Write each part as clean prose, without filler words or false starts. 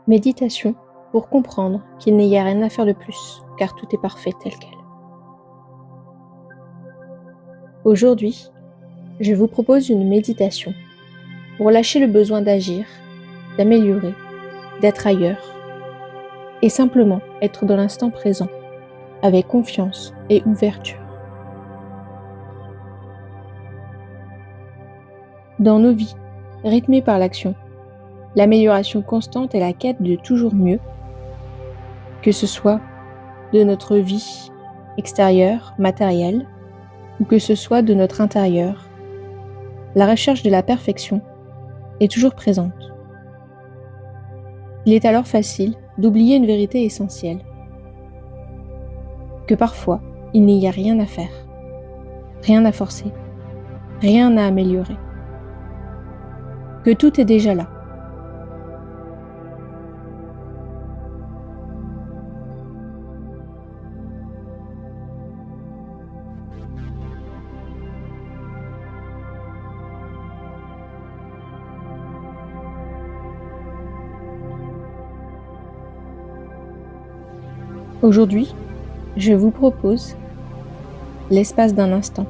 Méditation pour comprendre qu'il n'y a rien à faire de plus, car tout est parfait tel quel. Aujourd'hui, je vous propose une méditation pour lâcher le besoin d'agir, d'améliorer, d'être ailleurs, et simplement être dans l'instant présent, avec confiance et ouverture. Dans nos vies, rythmées par l'action, l'amélioration constante et la quête de toujours mieux, que ce soit de notre vie extérieure, matérielle, ou que ce soit de notre intérieur, la recherche de la perfection est toujours présente. Il est alors facile d'oublier une vérité essentielle, que parfois il n'y a rien à faire, rien à forcer, rien à améliorer, que tout est déjà là. Aujourd'hui, je vous propose, l'espace d'un instant,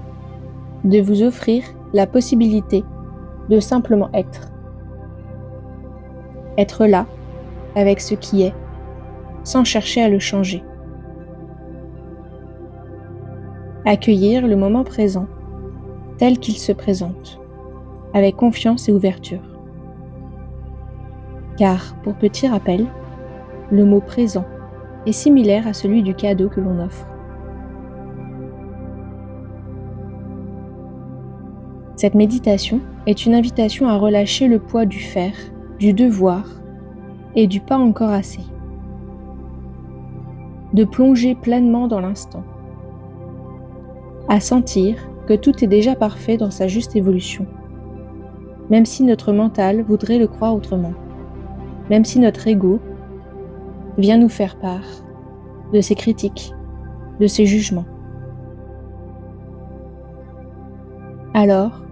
de vous offrir la possibilité de simplement être. Être là, avec ce qui est, sans chercher à le changer. Accueillir le moment présent, tel qu'il se présente, avec confiance et ouverture. Car, pour petit rappel, le mot présent est similaire à celui du cadeau que l'on offre. Cette méditation est une invitation à relâcher le poids du faire, du devoir et du pas encore assez. De plonger pleinement dans l'instant. À sentir que tout est déjà parfait dans sa juste évolution. Même si notre mental voudrait le croire autrement. Même si notre ego vient nous faire part de ses critiques, de ses jugements. Alors,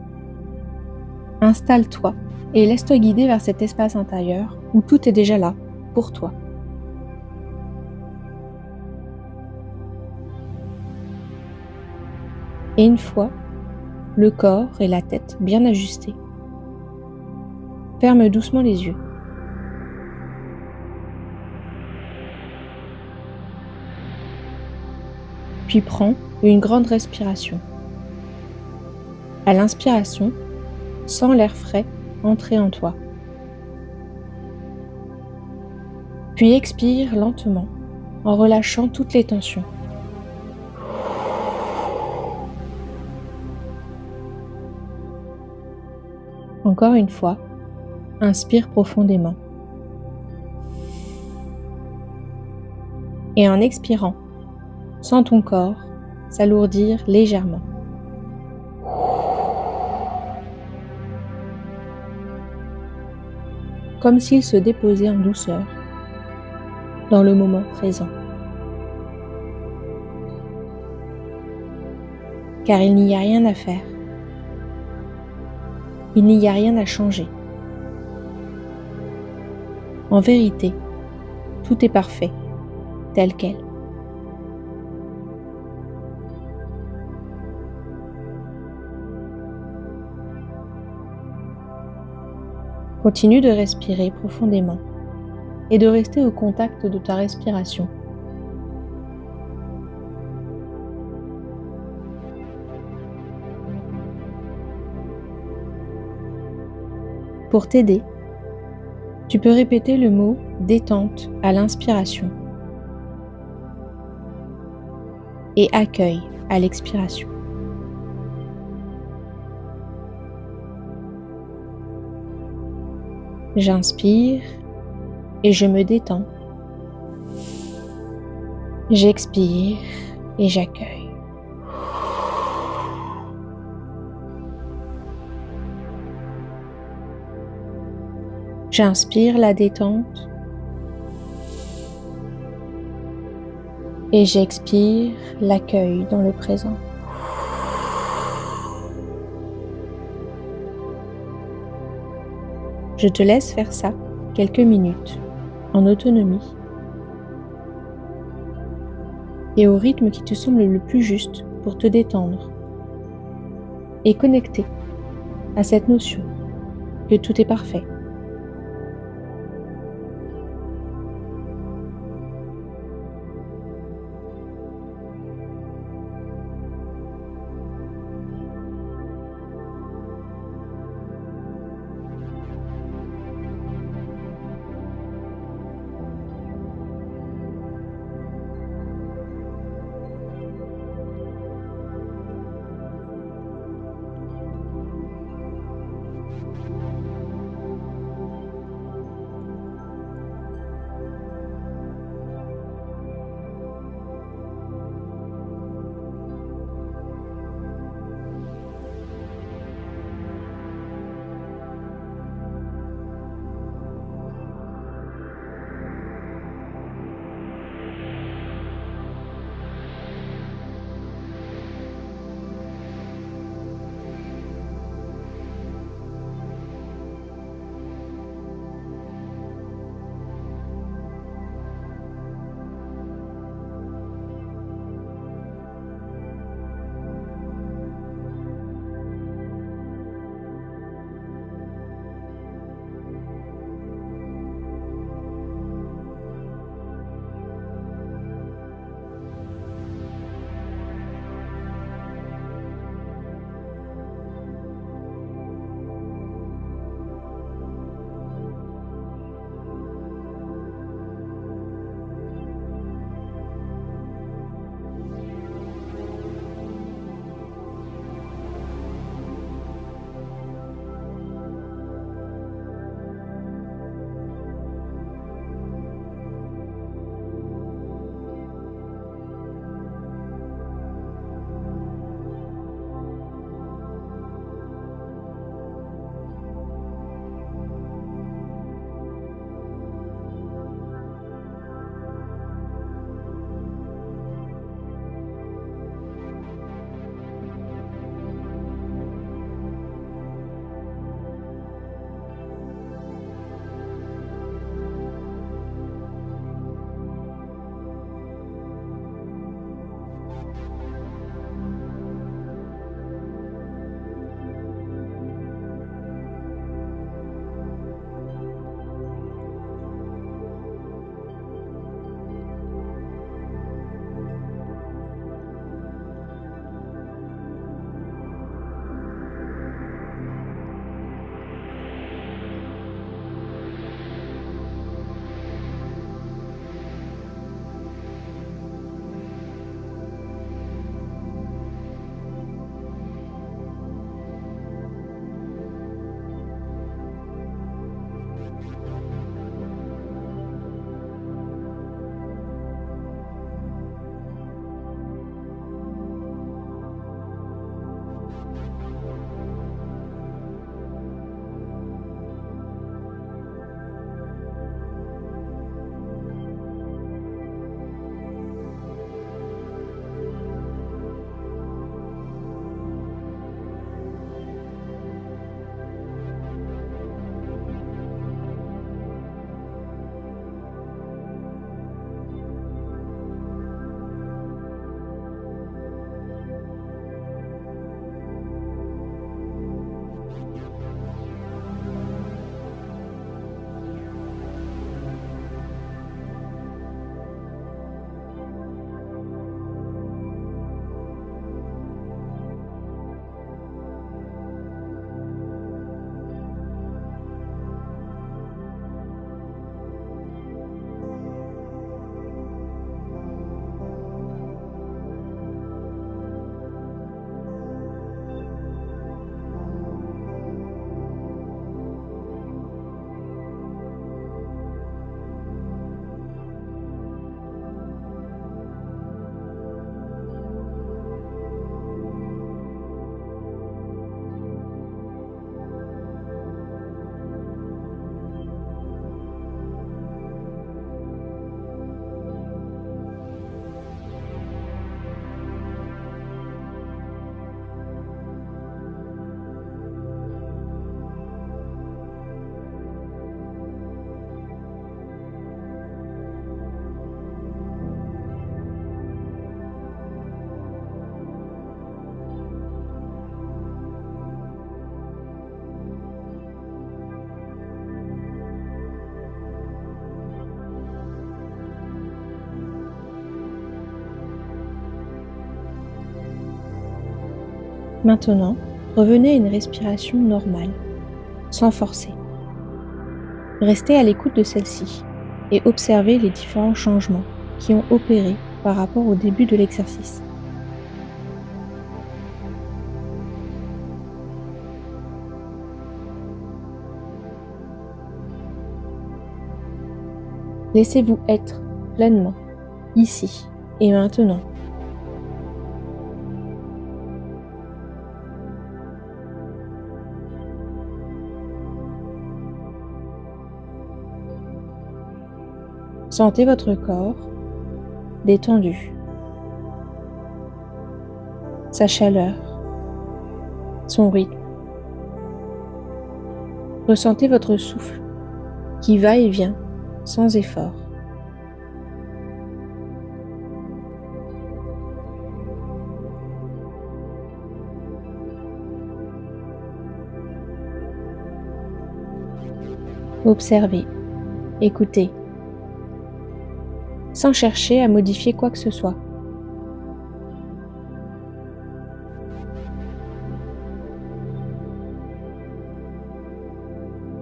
installe-toi et laisse-toi guider vers cet espace intérieur où tout est déjà là, pour toi. Et une fois le corps et la tête bien ajustés, ferme doucement les yeux. Puis prends une grande respiration. À l'inspiration, sens l'air frais entrer en toi. Puis expire lentement en relâchant toutes les tensions. Encore une fois, inspire profondément. Et en expirant, sens ton corps s'alourdir légèrement. Comme s'il se déposait en douceur dans le moment présent. Car il n'y a rien à faire. Il n'y a rien à changer. En vérité, tout est parfait, tel quel. Continue de respirer profondément et de rester au contact de ta respiration. Pour t'aider, tu peux répéter le mot détente à l'inspiration et accueil à l'expiration. J'inspire et je me détends. J'expire et j'accueille. J'inspire la détente et j'expire l'accueil dans le présent. Je te laisse faire ça quelques minutes en autonomie et au rythme qui te semble le plus juste pour te détendre et connecter à cette notion que tout est parfait. Maintenant, revenez à une respiration normale, sans forcer. Restez à l'écoute de celle-ci et observez les différents changements qui ont opéré par rapport au début de l'exercice. Laissez-vous être pleinement, ici et maintenant. Sentez votre corps détendu, sa chaleur, son rythme. Ressentez votre souffle qui va et vient sans effort. Observez, écoutez, sans chercher à modifier quoi que ce soit.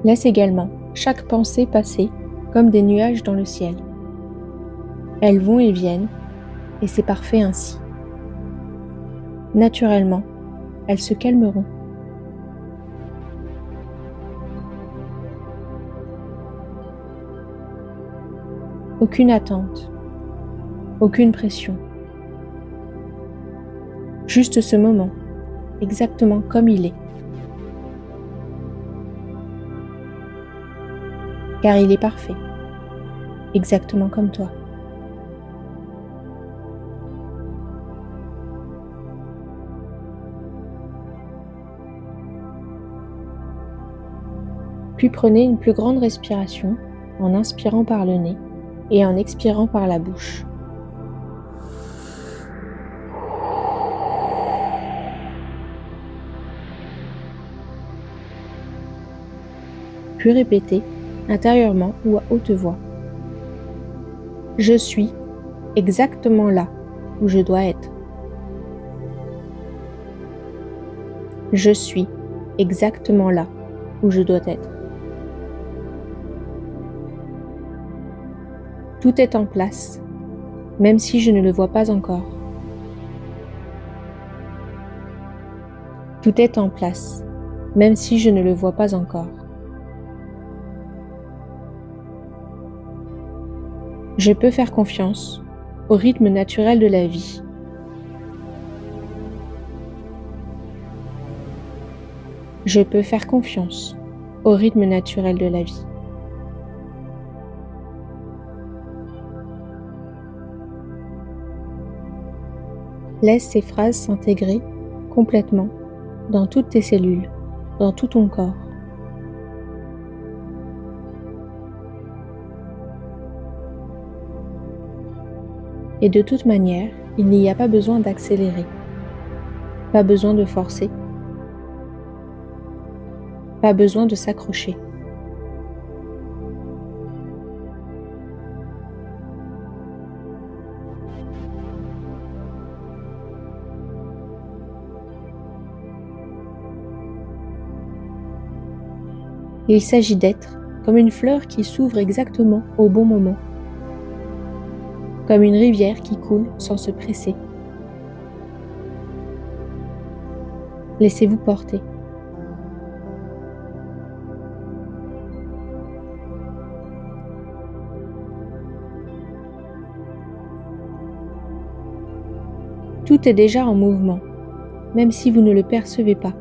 Laisse également chaque pensée passer comme des nuages dans le ciel. Elles vont et viennent, et c'est parfait ainsi. Naturellement, elles se calmeront. Aucune attente, aucune pression. Juste ce moment, exactement comme il est. Car il est parfait, exactement comme toi. Puis prenez une plus grande respiration en inspirant par le nez et en expirant par la bouche. Puis répétez intérieurement ou à haute voix. Je suis exactement là où je dois être. Je suis exactement là où je dois être. Tout est en place, même si je ne le vois pas encore. Tout est en place, même si je ne le vois pas encore. Je peux faire confiance au rythme naturel de la vie. Je peux faire confiance au rythme naturel de la vie. Laisse ces phrases s'intégrer complètement dans toutes tes cellules, dans tout ton corps. Et de toute manière, il n'y a pas besoin d'accélérer, pas besoin de forcer, pas besoin de s'accrocher. Il s'agit d'être comme une fleur qui s'ouvre exactement au bon moment, comme une rivière qui coule sans se presser. Laissez-vous porter. Tout est déjà en mouvement, même si vous ne le percevez pas.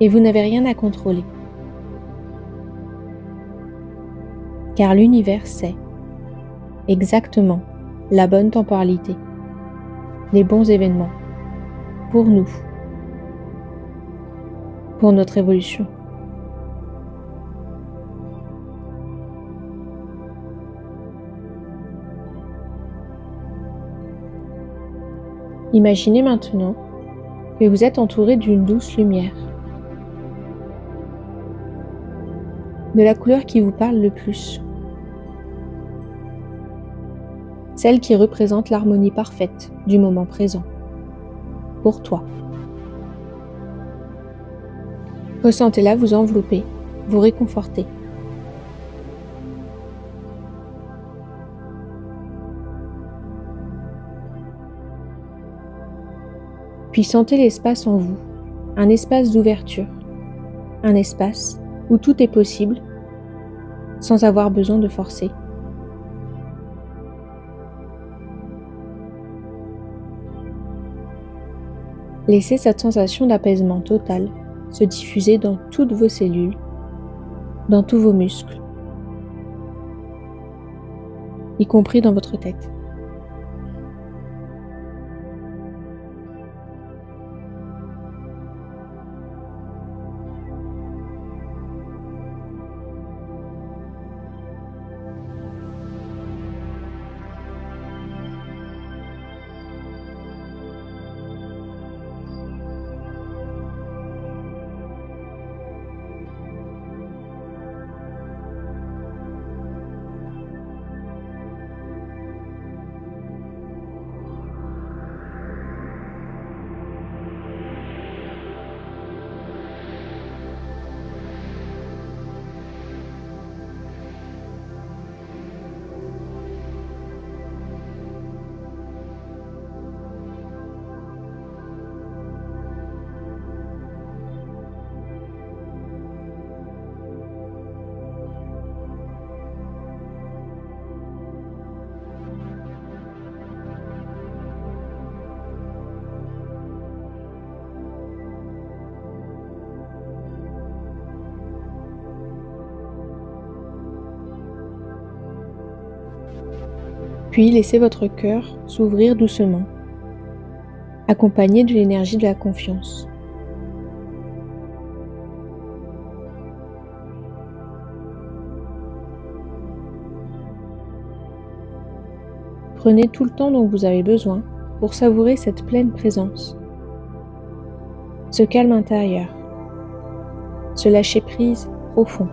Et vous n'avez rien à contrôler. Car l'univers sait exactement la bonne temporalité, les bons événements, pour nous, pour notre évolution. Imaginez maintenant que vous êtes entouré d'une douce lumière, de la couleur qui vous parle le plus, celle qui représente l'harmonie parfaite du moment présent. pour toi. Ressentez-la vous envelopper, vous réconforter. Puis sentez l'espace en vous, un espace d'ouverture, un espace où tout est possible sans avoir besoin de forcer. Laissez cette sensation d'apaisement total se diffuser dans toutes vos cellules, dans tous vos muscles, y compris dans votre tête. Puis laissez votre cœur s'ouvrir doucement, accompagné de l'énergie de la confiance. Prenez tout le temps dont vous avez besoin pour savourer cette pleine présence, ce calme intérieur, ce lâcher-prise profond.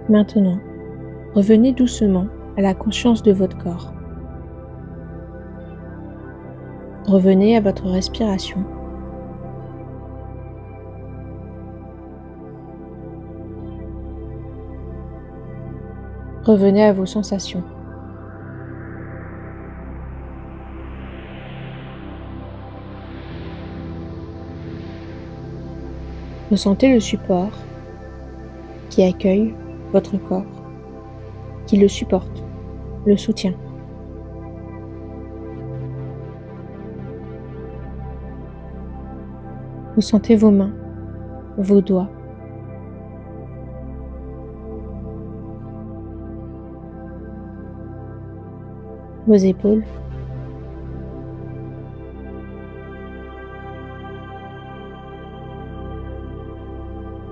Maintenant, revenez doucement à la conscience de votre corps. Revenez à votre respiration. Revenez à vos sensations. Ressentez le support qui accueille votre corps, qui le supporte, le soutient. Ressentez vos mains vos doigts, vos épaules,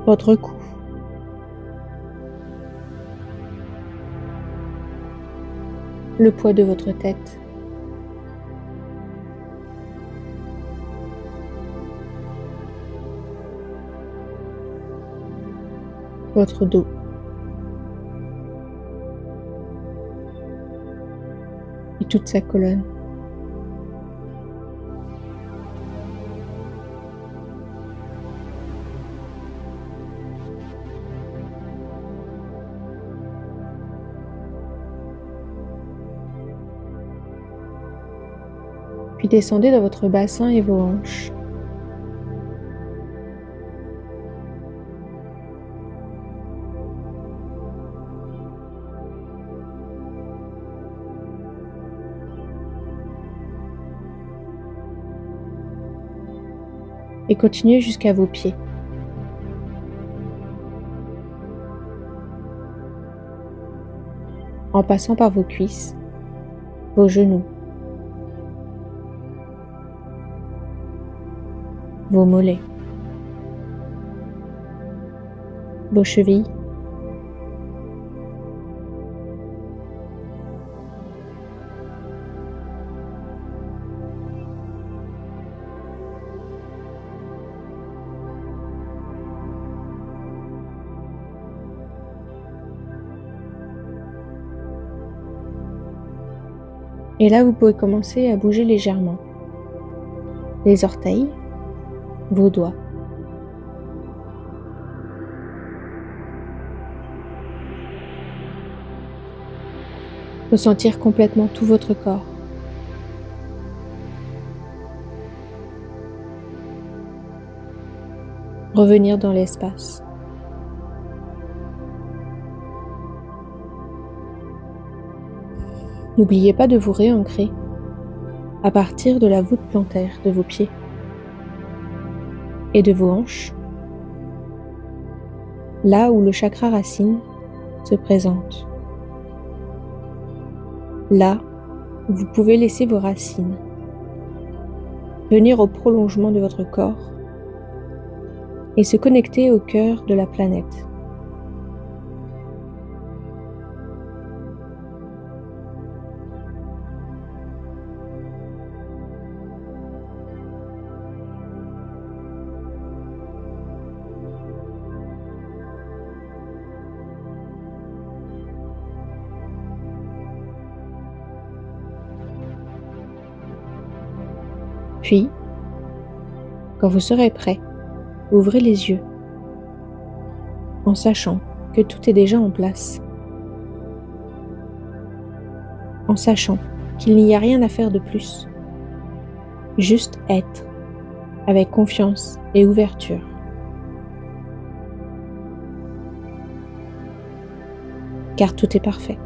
votre cou, le poids de votre tête, votre dos, et toute sa colonne. Puis descendez dans votre bassin et vos hanches. Et continuez jusqu'à vos pieds. En passant par vos cuisses, vos genoux, vos mollets, vos chevilles, et là vous pouvez commencer à bouger légèrement les orteils, vos doigts, ressentir complètement tout votre corps. Revenir dans l'espace. N'oubliez pas de vous réancrer à partir de la voûte plantaire de vos pieds et de vos hanches, là où le chakra racine se présente. Là, vous pouvez laisser vos racines venir au prolongement de votre corps et se connecter au cœur de la planète. Puis, quand vous serez prêt, ouvrez les yeux en sachant que tout est déjà en place, en sachant qu'il n'y a rien à faire de plus, juste être avec confiance et ouverture. Car tout est parfait.